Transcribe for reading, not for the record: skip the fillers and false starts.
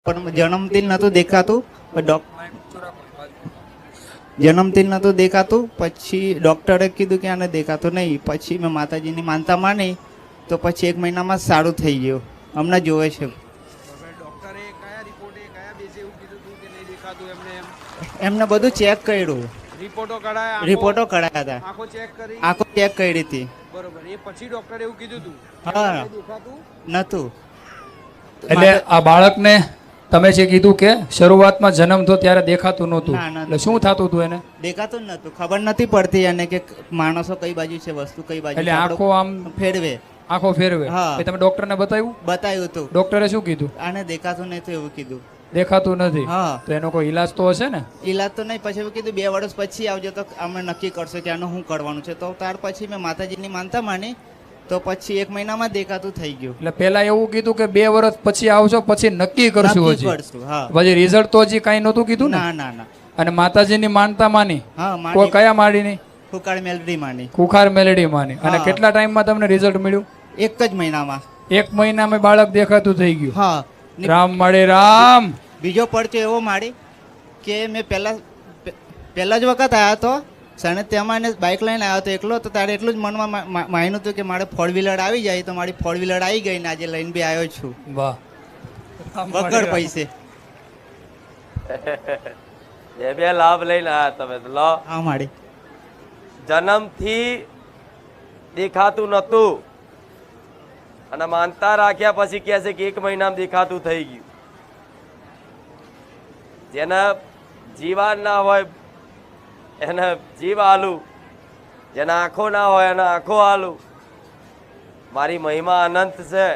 પણ જન્મથી નહોતું દેખાતું. જન્મથી નહોતું દેખાતું. પછી ડૉક્ટરે કીધું કે આને દેખાતું નહીં. પછી મેં માતાજીની માનતા માની તો પછી 1 મહિનામાં સારું થઈ ગયું. હમણાં જોવે છે. ડોક્ટરે કયા રિપોર્ટે કયા બેસે એવું કીધું હતું કે નહીં દેખાતું એમને એમ? એમને બધું ચેક કર્યું. રિપોર્ટો કઢાયા? રિપોર્ટો કઢાયા હતા. આંખો ચેક કરી? આંખો ચેક કરી હતી. બરોબર. એ પછી ડોક્ટરે એવું કીધું હતું હા. દેખાતું નહોતું. એટલે આ બાળકને તમે જે કીધું કે શરૂઆતમાં જન્મ થયો ત્યારે દેખાતું નહોતું, ના, ના, એટલે શું થતું હતું એને? દેખાતું જ નહોતું. ખબર નથી પડતી એને કે માણસો કઈ બાજુ છે, વસ્તુ કઈ બાજુ એટલે છે. આંખો આમ ફેરવે. આંખો ફેરવે. હા. એ તમે ડોક્ટરને બતાવ્યું? બતાવ્યું હતું. ડોક્ટરે શું કીધું? આને દેખાતું નહીં તો એવું કીધું. દેખાતું નથી. હા. તો એનો કોઈ ઈલાજ તો હશે ને? ઈલાજ તો નહીં. પછી એવું કીધું 2 વર્ષ પછી આવજો તો અમે નક્કી કરશો કે આનું શું કરવાનું છે. તો ત્યાર પછી મેં માતાજીની માનતા માની તો પછી 1 મહિનામાં દેખાતું થઈ ગયું. એટલે પેલા એવું કીધું કે 2 વર્ષ પછી આવશો પછી નક્કી કરશું. નક્કી હજી કરશું. હા. પછી રિઝલ્ટ તો હજી કાંઈ નહોતું કીધું ને? ના ના ના. અને માતાજીની માનતા માની? હા. કોઈ માની. કયા માડીની? ફુકાળ મેલડી માની. ખુખાર મેલડી માની. અને હા. કેટલા ટાઈમમાં તમને રિઝલ્ટ મળ્યું? 1 જ મહિનામાં. 1 મહિનામાં બાળક દેખાતું થઈ ગયું. હા. રામ મળે રામ. બીજો પડચો એવો માડી કે મેં પહેલા જ વખત આવ્યો હતો સાણેત્યામાં એને બાઇક લઈને આવ્યો હતો એકલો. તો તારે એટલું જ મનમાં માન્યું હતું કે મારે 4 વ્હીલર આવી જાય. તો મારી 4 વ્હીલર આવી ગઈ ને આજે લઈને બી આવ્યો છું વાહ. વગર પૈસે. એ બે લાભ લઈને આયા તમે તો લો. હા માડી. જન્મથી દેખાતું નતું અને માનતા રાખ્યા પછી કહે છે કે 1 મહિનામાં દેખાતું થઈ ગયું. જેના જીવાન ના હોય એને જીવ આલું, જેના આંખો ના હોય એને આંખો આલું. મારી મહિમા અનંત છે.